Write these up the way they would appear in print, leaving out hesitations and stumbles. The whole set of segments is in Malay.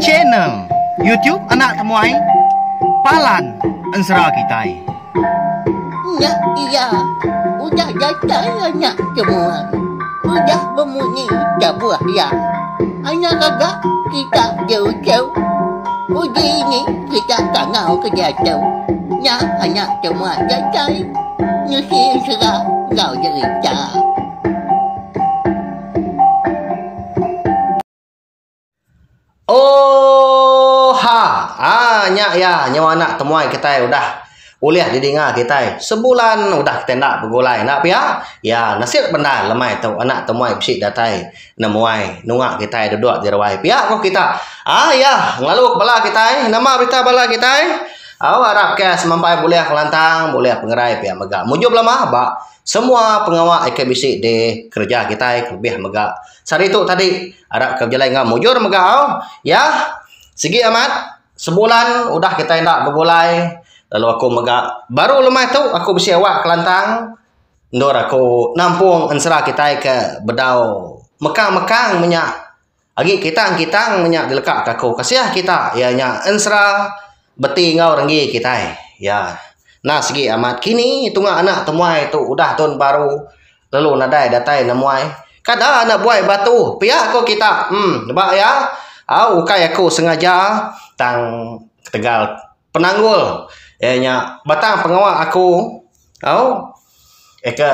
Channel YouTube Anak Temuai Palan Ensera Kitai. Ya, iya. Udah datang anak semua. Udah berbunyi sebuah ya. Anak agak kita jauh-jauh. Uji ini kita tak ngau kerja jauh. Ya, anak semua datang. Nusi serah ngau cerita. Oh ha, nyak ya, nyawa anak temuai kita udah boleh didengar kita sebulan udah kita nak bergulai nak pia ya nasib benar lemai tu anak temuai bisik datai nemuai nungak kita duduk di rawai pia kok kita ya ngelalu kepala kita nama berita bala kita harap ke semampai boleh kelantang boleh pengerai pia megak mujub lama bak semua pengawal ikan bisik di kerja kita lebih megak sari itu tadi harap kerja lain ngam mujur megak ya segi amat sebulan udah kita nak bergulai. Lalu aku megak baru lemah tu aku besi awak kelantang ndor aku nampung ensera kita ke bedau mekang-mekang menyak agi kitang-kitang menyak dilekak ke aku kasiah kita ya nya ensera beti ngau renggi kita ya nah segi amat kini tunggu anak temuai tu udah tahun baru lalu nadai datai nemuai kada anak buai batu pihak aku kita nebak ya ukai aku sengaja tang Tegal penanggul nya batang pengawal aku ke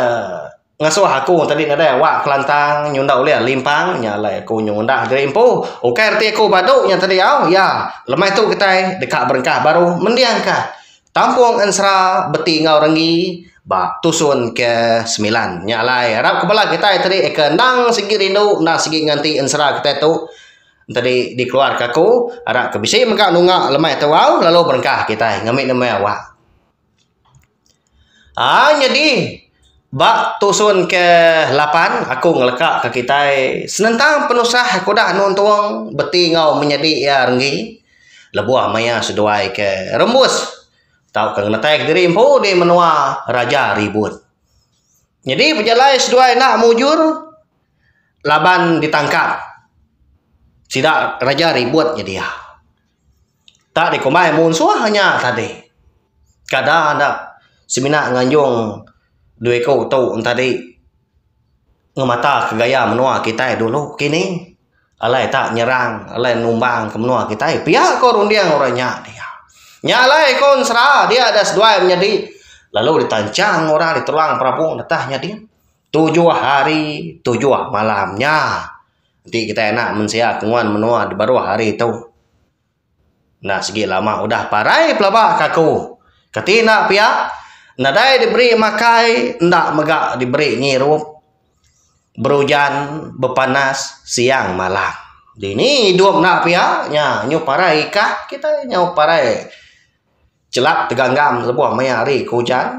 ngasuh aku tadi ada awak kelantang nyunda oleh limpang nyalai aku nyunda dari impo oke arti aku baduk yang tadi ya lemah tu kita dekat berengkah baru mendiangkah tampung ensera beti ngau renggi bak tusun ke 9 nyalai harap kepala kita tadi ke nang segi rindu nang segi nganti ensera kita tu tadi dikeluar kaku harap ke bisi maka nungak lemah tu lalu berengkah kita ngambil nama awak jadi bak tusun ke 8 aku ngelekak ke kita senentang penusah aku dah nontuang beti ngau menjadi ya renggi lebuah maya seduai ke rembus tahu ke ngetek diri impu di menua raja ribut jadi berjalan seduai nak mujur laban ditangkap tidak raja ributnya dia tak dikomai musuh hanya tadi kada ada semina nganjung dua kau tu tadi ngemata kegaya menua kita dulu kini alai tak nyerang alai numbang ke menua kita pihak kau rundiang orangnya dia nyalai kon serah dia ada sedua menjadi lalu ditancang orang diteruang perapung datahnya dia 7 hari 7 malamnya nanti kita enak mensiak kenguan menua di baru hari itu nah segi lama udah parai pelabak kaku ketina pihak nadai diberi makai ndak megak diberi nyirup berujan bepanas siang malam ini hidup nak pihaknya nyu parai kah kita nyu parai celap teganggam sebuah mayari hujan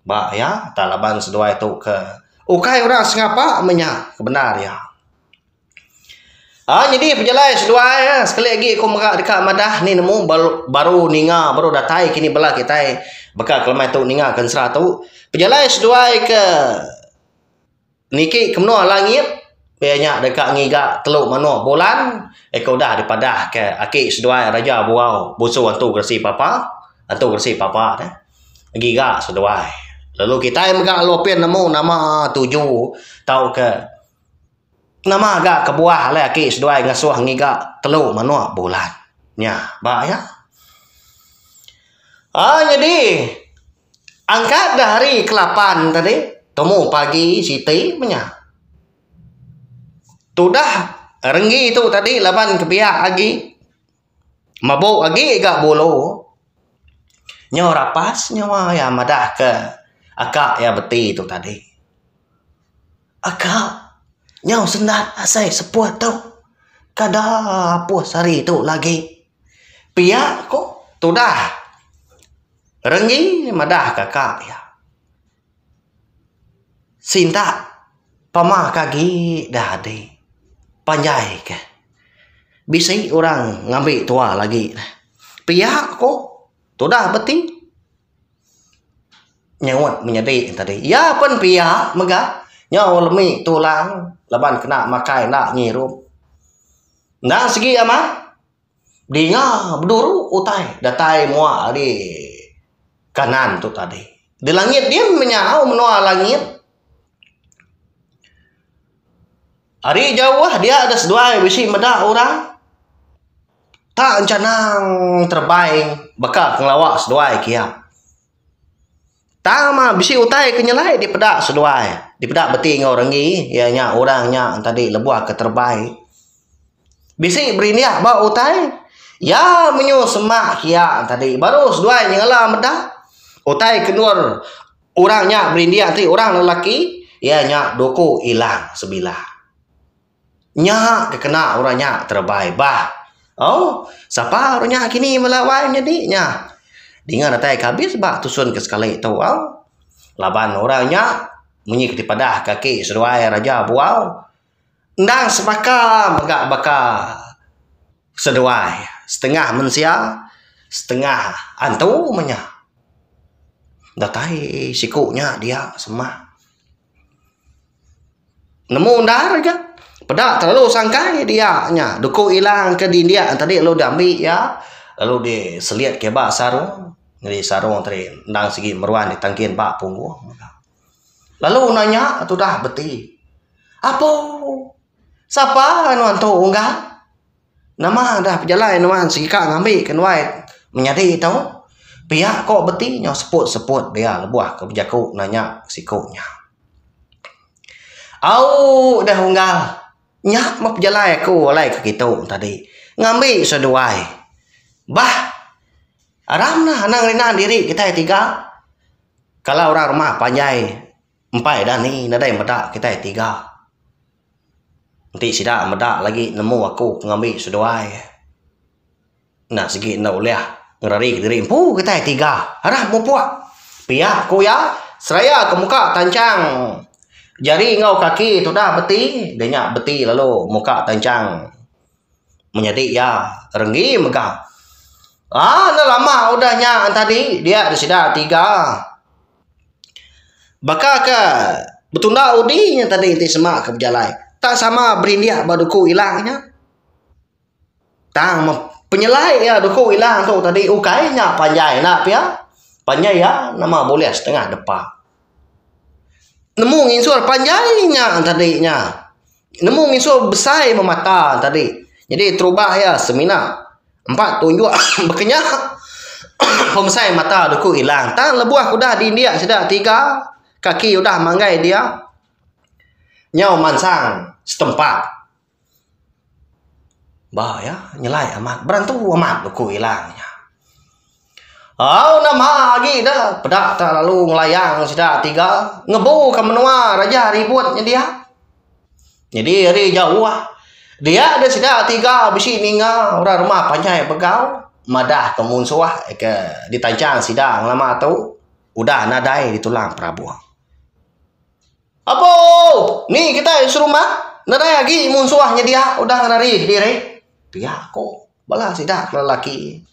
bak ya talaban sedua itu ke ukai orang sengapa menyak benar ya jadi perjalanan sedua ya sekali lagi aku megak dekat madah ni nemu baru ninga baru datai kini belah kita bekal kelemai tu ninga kan serah tu perjalanan sedua ke niki ke menua langit banyak dekat ngiga teluk mano bulan aku dah dipadah ke aki sedua raja buau busu antu gersi papa dah giga sedua lalu kita megak lopian nemu nama 7 tahu ke nama agak kebuah lagi sedua ngasuh ngiga teluk manua bulan nya ba ya jadi angkat dari ke-8 tadi temu pagi siti punya tudah renggi itu tadi laban kebiak lagi mabuk lagi gak bulu nyo rapas nyawa ya madah ke akak ya beti itu tadi akak nyau sendat asai sepuat tau kada puas hari itu lagi pihak kok tudah renggi madah kakak ya sinta pamah kaki dah ade panjai ke bisi orang ngambil tua lagi pihak kok tudah beti nyawat menjadi tadi ya pun pihak megah nyawa lemi tulang laban kena makai nak nyirup Ndang segi ama dinga berduru utai datai mua di kanan tu tadi. Di langit dia menyau menua langit. Hari jauh dia ada seduai bisi medak orang. Tak encanang terbaing bakal kelawak seduai kia. Tama bisi utai kenyelai di pedak seduai. Di pedak beti ngau rengi ianya orangnya tadi lebuah ke terbaik. Bisi berindia ba utai ya menyu semak kia tadi baru seduai nyala medak. Utai kenur orangnya berindia tadi orang lelaki ianya doku hilang sebilah. Nya kena orangnya terbaik bah. Oh, siapa orangnya kini melawan jadinya. Dengan natai habis bah tusun ke sekali tahu au. Laban orangnya munyi ketipadah kaki seruai raja buau. Ndang semaka megak baka seduai. Setengah mensia, setengah antu menya. Datai sikunya dia semah. Nemu ndar aja. Pedak terlalu sangkai dia nya duku hilang ke dia tadi lu dambi ya lalu diseliat ke bak sarung jadi sarung tadi ndang segi meruan ditangkin bak punggung lalu nanya tu dah beti apa siapa anu antu unggah nama dah pejalan nuan segi kak ngambil kan wait menyadi tahu pihak kok beti nya seput dia lebuah ke pejaku nanya sikunya au dah unggal nyak map jalai aku walai ke kita tadi ngambil seduai bah aram nah nang rina diri kita tiga kalau orang rumah panjai empai dah ni nadai medak kita tiga nanti sidak medak lagi nemu aku ngambil seduai nak segi nak uliah ngerari diri empu kita tiga arah mu puak pihak ku ya seraya ke muka tancang jari ngau kaki tu dah beti, denyak beti lalu muka tancang menjadi ya renggi megah. Ah, dah lama udahnya tadi dia ada sida tiga. Baka ke betunda udinya tadi inti semak ke berjalai. Tak sama berindia baduku hilangnya. Tang penyelai ya duku hilang tu tadi ukainya panjai nak ya. Panjai ya nama boleh setengah depan. Nemu ngisur panjangnya tadinya. Nemu ngisur besar memata tadi. Jadi terubah ya semina. 4 tunjuk berkenyak. Pemesai mata duku hilang. Tan lebuah kuda di India sudah 3. Kaki udah manggai dia. Nyau mansang setempat. Bah ya nyelai amat. Berantu amat duku hilangnya. Oh, nama lagi dah. Pedak tak lalu ngelayang sudah 3. Ngebu ke menua raja ributnya dia. Jadi hari jauh dia ada sudah 3 bisi ninga orang rumah panjai begau. Madah kemunsuah ke ditancang sidang lama tu. Udah nadai di tulang Prabu. Apa? Ni kita serumah. Nadai lagi munsuahnya dia. Udah nari diri. Pihak kok. Balas sidak lelaki.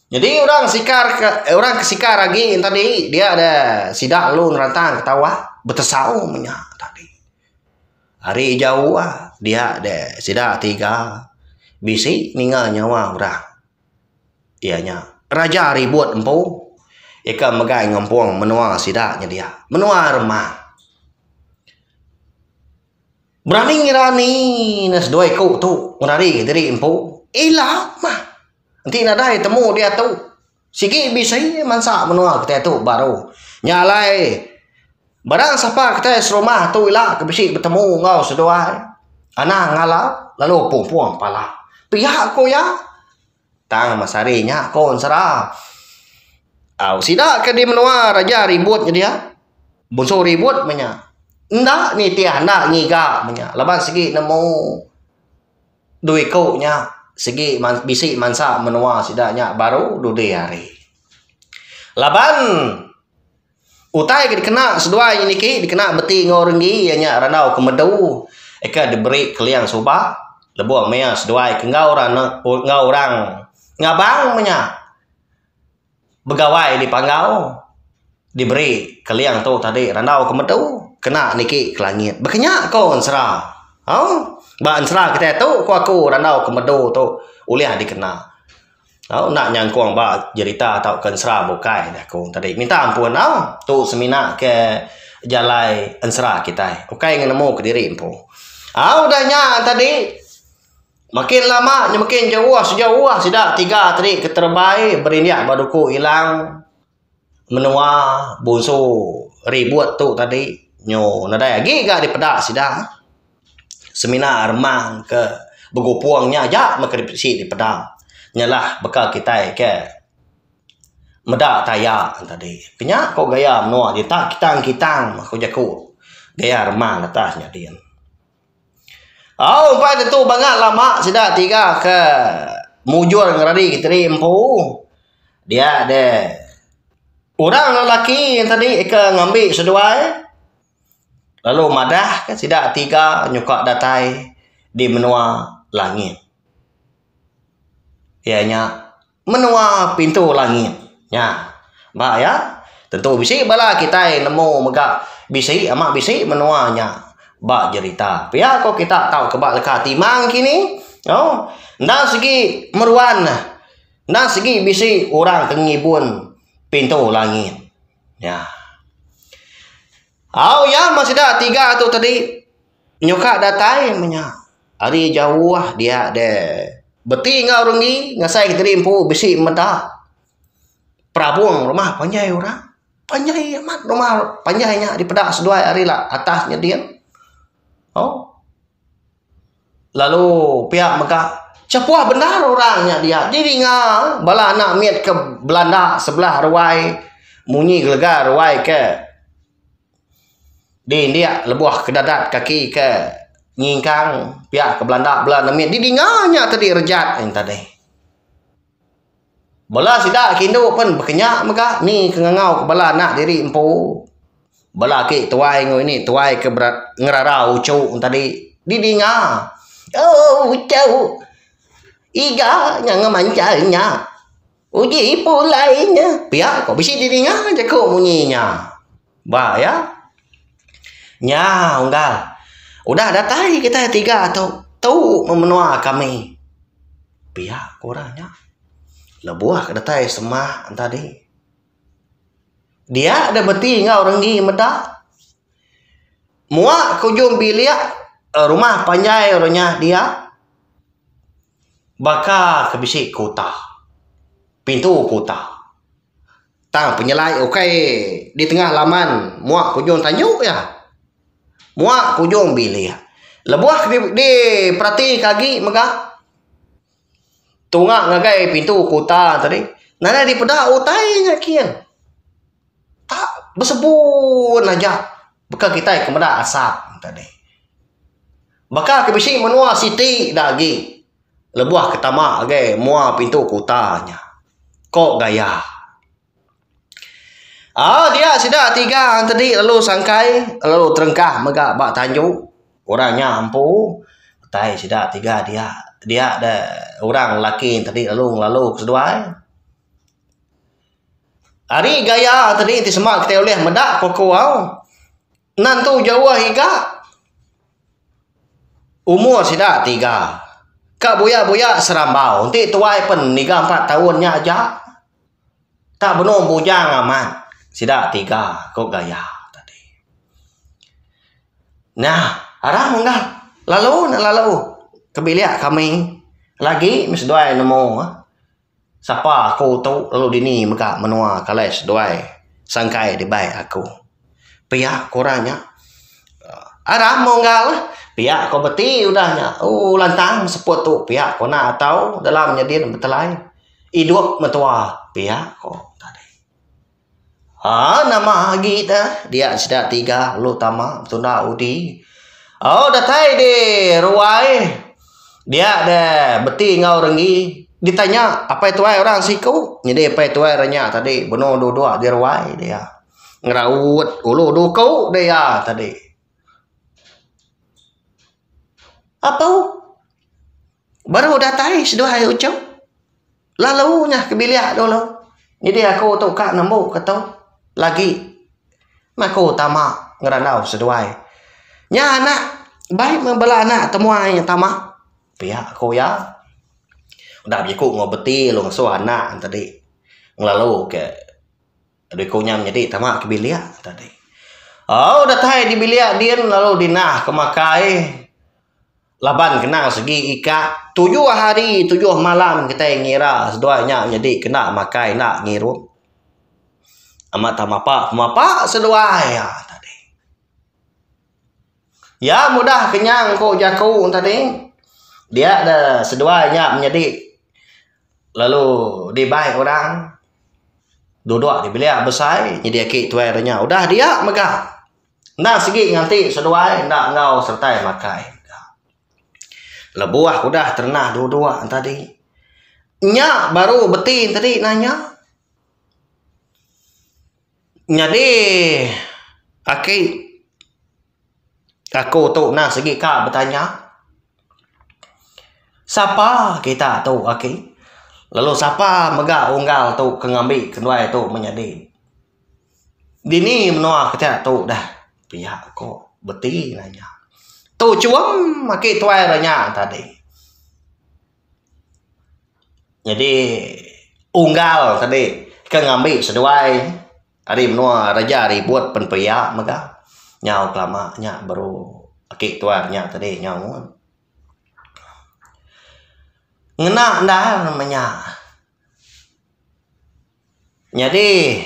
Jadi orang kesikar lagi tadi dia ada sidak lu nerantang ketawa betesau menya tadi. Hari jauh dia ada sidak 3 bisi ninga nyawa orang. Ianya raja ribut empu. Ika megai ngempung menua sidaknya dia. Menua rumah. Berani ngirani nas dua ikut tu ngerari diri empu. Ilah mah. Nanti nadai temu dia tu. Sigi bisa mansa menua kita tu baru. Nyalai. Barang siapa kita serumah tu ilah kebisi bertemu ngau seduai. Anak ngalau lalu puang pala. Pihak ko ya. Tang masarinya kon serah. Au sidak ke di menua raja ributnya dia. Bonso ribut menya. Ndak ni tiah ndak ngiga menya. Laban segi nemu duit ko nya. Segi bisi mansa menua sidaknya baru 2 hari. Laban utai dikena sedua ini ki dikena beti ngorenggi nya ranau kemedu. Eka diberi keliang soba lebuang mea sedua ngau orang ngabang menya. Begawai di panggau diberi keliang tu tadi ranau kemedu kena niki ke langit. Bekenyak kon serah. Oh, Ba ansra kita tu ko aku ranau kemedo tu uliah dikena. Nak nyangkuang ba cerita tau kensra bukai aku tadi. Minta ampun tu semina ke jalai ansra kita. Ukai nemu ke diri empu. Udahnya tadi makin lama makin jauh sudah 3 tadi keterbaik berindiak baduku hilang menua bonso ribut tu tadi nyo nadai lagi gak di pedak sidang seminar remang ke begopuangnya aja maka dipsi di pedang nyalah bekal kita ke medak taya tadi kenya kok gaya menua dia tak kitang aku jaku gaya remang atasnya dia umpai tu banget lama sudah 3 ke mujur ngeradi kita empu dia ada orang lelaki yang tadi ke ngambil seduai lalu madah kan sidak 3 nyukak datai di menua langit. Ianya menua pintu langit. Ya. Ba ya. Tentu bisi bala kita nemu megak bisi amak bisi menuanya. Ba cerita. Pia kok kita tahu kebak leka timang kini. Nang segi meruan. Nang segi bisi orang tengibun pintu langit. Ya. Ya masih dah 3 tu tadi nyuka datai menya. Hari jauh dia ada beti ngau rengi ngasai kita empu bisi meda. Prabuang rumah panjai orang. Panjai amat rumah panjainya di pedak seduai hari lah atasnya dia. Lalu pihak maka cepuah benar orangnya dia. Diri ngau bala anak miet ke Belanda sebelah ruai munyi gelegar ruai ke di India lebuah ke dadat kaki ke ngingkang pihak ke Belanda miet di dinganya tadi rejat yang tadi. Bala sidak kindo pun berkenyak maka ni kengangau ke bala anak diri empu. Bala ki tuai ngoi ni tuai ke ngerarau ucu tadi di dinga. Ucu. Iga yang ngemancalnya. Uji pulainya. Pihak kok bisi di dinga jago munyinya. Ba ya. Nya unggal. Udah datai kita 3 tu memenua kami. Pihak kurangnya. Lebuah ke datai semah tadi. Dia ada beti ngau renggi medak. Muak kujung bilik rumah panjai orangnya dia. Baka ke bisik kota. Pintu kota. Tang penyelai di tengah laman muak kujung tanjuk ya. Muak kujung bilik. Lebuah di perhati kaki megah. Tungak ngagai pintu kota tadi. Nana di pedak utainya kian. Tak bersebun aja. Bekal kita kemedak asap tadi. Bakal kebisi menua siti lagi. Lebuah ketama agai mua pintu kotanya. Kok gaya. Dia sudah 3 tadi lalu sangkai lalu terengkah megak bak tanjuk. Orangnya ampu. Tai sudah 3 dia ada orang lelaki tadi lalu keseduai. Hari gaya tadi semak kita oleh medak koko nantu jauh higa umur sudah 3 kak boya serambau nanti tuai pen 3-4 tahunnya aja tak benar bujang aman sudah 3 kok gaya tadi. Nah arah enggak lalu kebiliak kami lagi mis doai nemu siapa aku tu lalu dini meka menua kales doai sangkai di baik aku pihak kurangnya arah monggal pihak kau beti udahnya lantang seput tu pihak kau nak tahu dalamnya dia betelai hidup metua pihak kau tadi nama kita dia sudah 3 lu tama tunda udi datai di ruai dia ada beti ngau rengi ditanya apa itu orang siku jadi apa itu orangnya tadi benar dua di ruai dia ngeraut ulu dukau dia tadi apa baru datai seduai ucap lalu nya kebiliak dulu jadi aku tu kak nemu kata lagi aku tama ngeranau seduai nya anak baik membela anak temuai tamak pihak aku ya udah biku ngobeti lu ngasuh anak tadi ngelalu ke adikunya menjadi tamak ke bilia tadi udah tai di bilia dia lalu dinah kemakai laban kenal segi ika 7 hari 7 malam kita ngira seduanya menjadi kena makai nak ngiru amat mapa seduai ya tadi ya mudah kenyang kok jaku tadi dia ada seduanya menjadi lalu dibaik orang duduk di bilik besar jadi aki tuainya udah dia megah nah segi nganti seduai ndak ngau sertai makai lebuah udah ternah dua-dua tadi nya baru betin tadi nanya jadi aki aku tuh nah segi kak bertanya siapa kita tuh aki lalu siapa megah unggal tuh kengambil kedua itu menjadi dini menua kita tuh dah pihak kok beti nanya tuh cuam maki tuai ranya tadi jadi unggal tadi kengambil seduai hari menua raja ribut penpria megah nyau kelamanya baru aki tuarnya tadi nyau ngena dah namanya jadi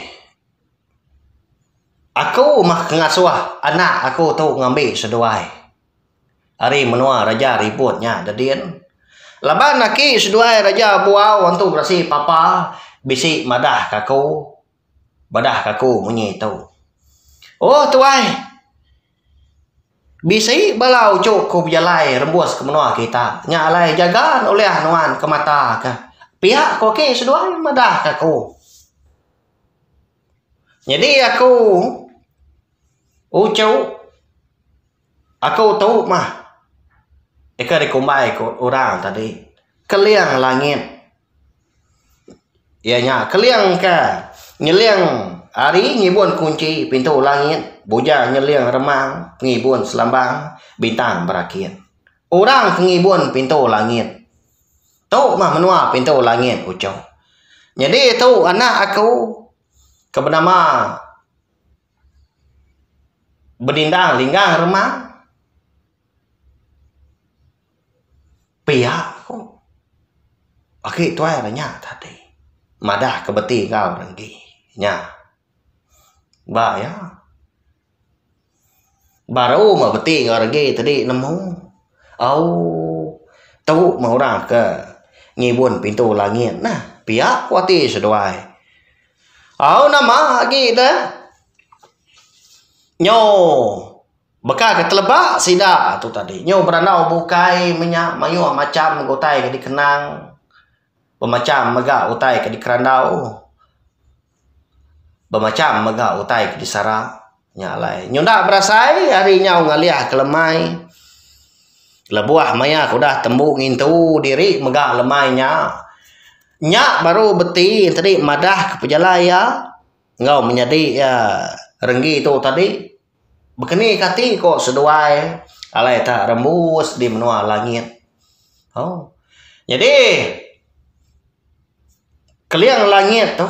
aku mah ngasuh anak aku tuh ngambil seduai hari menua raja ributnya dadian laban naki seduai raja buau untuk berasi papa bisi madah kaku munyi tu oh tuai bisi balau cukup jalai rembus ke menua kita nyalai jagaan oleh nuan ke mata ke pihak koki seduai madah kaku jadi aku ucau aku tahu mah eka dikumbai ko orang tadi keliang langit ya nya keliang ka nyeliang hari ngibun kunci pintu langit buja nyeliang remang ngibun selambang bintang berakit orang ngibun pintu langit tahu mah menua pintu langit ucau jadi tahu anak aku kebenama berdindang linggang remang pihak kok aki tuai ranya tadi madah kebeti kau renggi nya ba ya baru mah beti kau renggi tadi nemu tahu mau orang ke ngibun pintu langit nah pihak kuati seduai nama lagi dah nyo bekal ke telebak sida tu tadi nyo beranau bukai minyak mayu macam gotai ke dikenang bermacam megak utai ke dikerandau bermacam megak utai ke disara nyalai nyo ndak berasai hari nyau ngaliah kelemai lebuah maya kudah tembuk ngintu diri megak lemainya nyak baru beti tadi madah ke pejalaya ngau menjadi ya renggi tu tadi bekeni kati kok seduai alai tak rembus di menua langit jadi keliang langit tu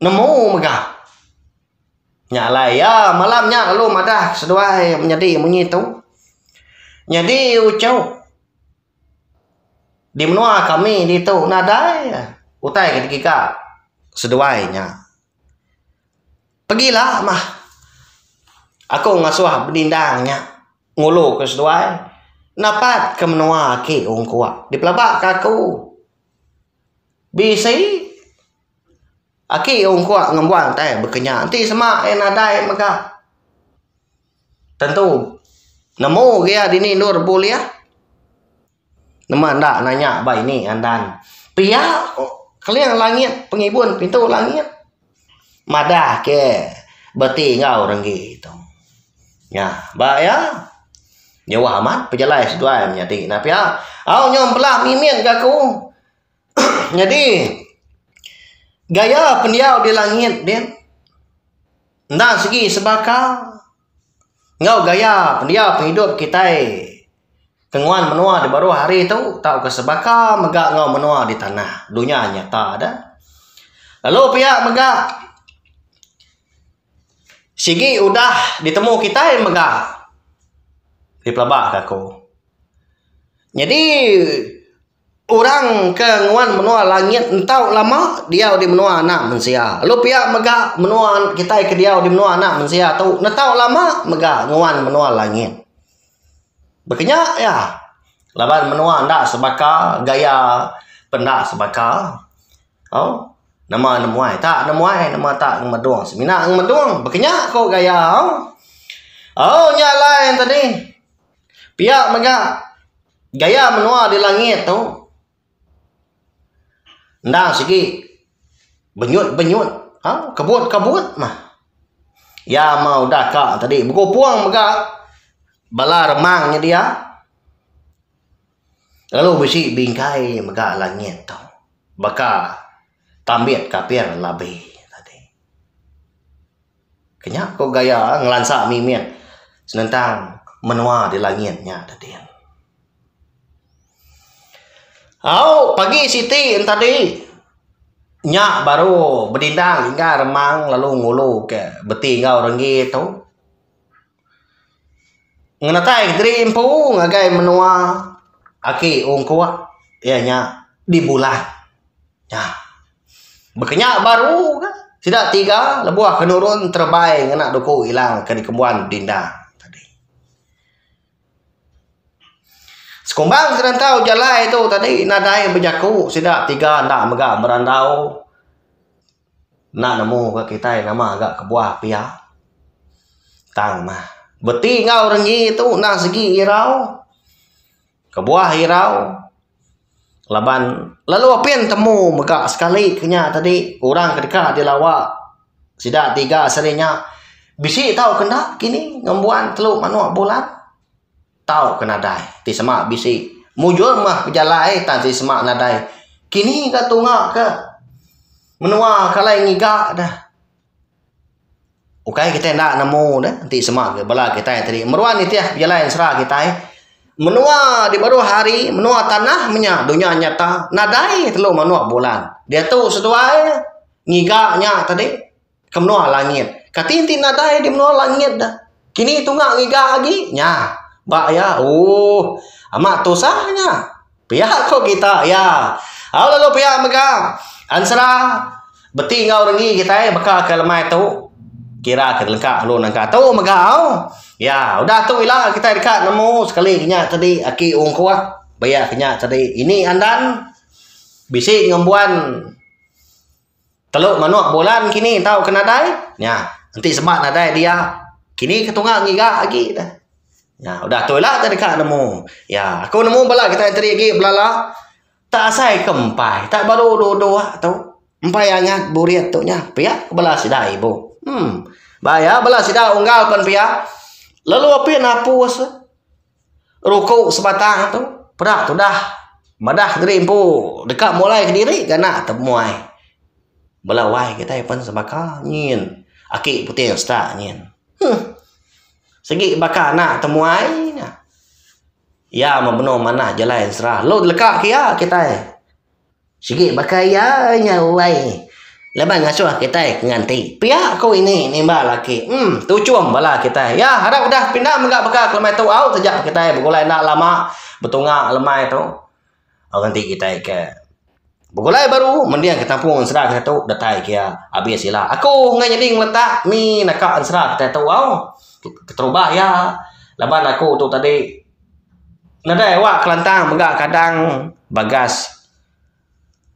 nemu megah nyalai ya malamnya lalu madah seduai menjadi bunyi tu jadi ucau di menua kami di tu nadai utai ketika seduainya pergilah mah aku ngasuh berdindangnya ngulu ke seduai napat ke menua ki ungkuak di pelabak kaku bisi aki ungkuak ngembuang teh bekenya nanti sama nadai maka tentu nemu dia dini nur bulia nama ndak nanya ba ini andan pia kalian langit pengibun pintu langit madah ke beti ngau renggi itu ya ba ya nyawa amat pejalai seduai menjadi nah pia nyom belah mimin gaku jadi gaya pendiau di langit dia ndak segi sebaka ngau gaya pendiau penghidup kita Kenguan menua di baru hari itu tahu ke sebaka megak ngau menua di tanah. Dunia nyata ada. Lalu pihak megak sigi udah ditemu kita yang megak di pelabak aku. Jadi orang ke nguan menua langit entau lama dia di menua anak mensia. Lalu pihak megak menua kita ke dia di menua anak mensia tahu entau lama megak nguan menua langit. Berkenyak ya. Laban menua ndak sebaka gaya pendak sebaka. Oh, nama nemuai tak nemuai nama tak ngemeduang. Semina ngemeduang berkenyak kok gaya. Oh, nyala yang tadi. Pihak megak gaya menua di langit tu. Ndak segi benyut-benyut. Kebut-kebut mah. Ya mau dah kak tadi berkupuang megak bala remangnya dia. Lalu besi bingkai megak langit tau. Baka tambit kapir labih tadi. Kenyak kok gaya ngelansak mimit senentang menua di langitnya tadi. Pagi Siti tadi nyak baru berdindang hingga remang lalu ngulu ke beti ngau renggi tu. Ngenatai diri impu ngagai menua aki ungkuat ya nya di bulan ya berkenyak baru kan tidak 3 lebuah kenurun terbaik ngena duku hilang ke dikembuan dindang tadi sekumbang serantau jalan itu tadi nadai berjaku tidak 3 ndak megak merandau nak nemu ke kita nama agak kebuah pia tang mah beti ngau rengi itu nak segi irau kebuah irau laban lalu apian temu megak sekali kenya tadi orang kedekat di lawak sidak 3 serinya bisi tahu kena kini ngembuan teluk manuak bulan tahu kena dai ti semak bisi mujur mah pejalai tan ti semak nadai kini ka tungak ke menua kalai ngigak dah. Ukai kita nak nemu dah nanti semak ke bala kita yang tadi meruan itu ya jalan serah kita menua di baru hari menua tanah menya dunia nyata nadai telur menua bulan dia tu sesuai ngigaknya tadi ke menua langit katinti nadai di menua langit dah kini tunggak ngigak lagi nya bak ya amat tosahnya pihak kok kita ya lalu pihak megang ansra beti ngau rengi kita bakal ke lemai tu kira ke lengkap lu nangka tu megau ya udah tu ilah kita dekat nemu sekali kenya tadi aki ungkuah bayar kenya tadi ini andan bisi ngembuan teluk manuak bulan kini tahu kena dai ya nanti sebat nadai dia kini ketungak ngigak lagi dah ya udah tu ilah kita dekat nemu ya aku nemu bala kita tadi lagi belala tak asai kempai tak baru dua tu empai angat buriat tu nya pihak bala sidai ibu bahaya bala sida unggal pan pia lalu api napus ruku sebatang tu perak tu dah madah diri empu dekat mulai ke diri kana temuai bala wai kita pan sebaka nyin aki putih sta nyin segi baka nak temuai ya mabeno mana jalan serah lo lekak kia kita segi baka ya nyawai leban ngasuh kita nganti pihak kau ini mbak laki tu cuam bala kita ya harap udah pindah enggak bakal lemai tu au sejak kita bergulai nak lama betungak lemai tu nanti kita ke bergulai baru mendiang kita pun serah kita tu datai kia habis sila aku ngai jadi letak mi nak serah kita tu au keterubah ya leban aku tu tadi nadai wak kelantang enggak kadang bagas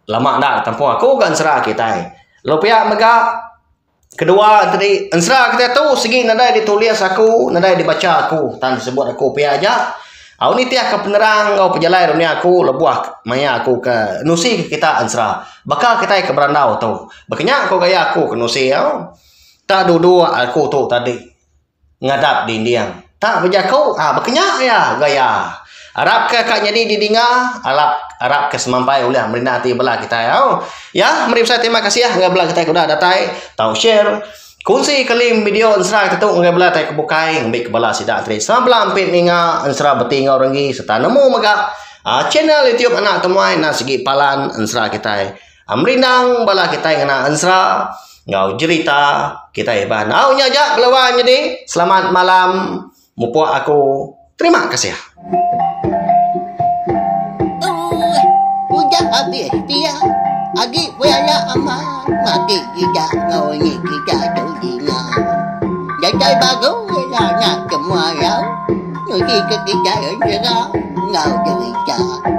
lama dah tempoh aku kan serah kita lo pihak megak kedua tadi ansra kita tu segi nadai ditulis aku nadai dibaca aku tan disebut aku pihak aja au ni tiah ke penerang kau pejalai dunia aku lebuah maya aku ke nusi kita ansra bakal kita ke berandau tu bakanya kau gaya aku ke nusi tak dua aku tu tadi ngadap di indiang tak berjakau bakanya ya gaya Arab ke kak jadi didinga Arab ke semampai oleh meninati belah kita ya mari saya terima kasih ya nggak belah kita udah datai tahu share Kunci kalim video ansra ketuk ngai bala tai kebukai ngambil kepala sidak tri. Sambelang pit ninga ansra betingau renggi serta nemu maga channel YouTube anak temuai na segi palan ansra kita. Amrindang bala kita ngana ansra ngau cerita kita ban. Au nya ja kelawan jadi. Selamat malam. Mupo aku. Terima kasih. Udah habis dia. Agi wala aman. Mati kita ngau ni kita tudina. Jajai baru nak semua rau. Nanti kita ngau cerita.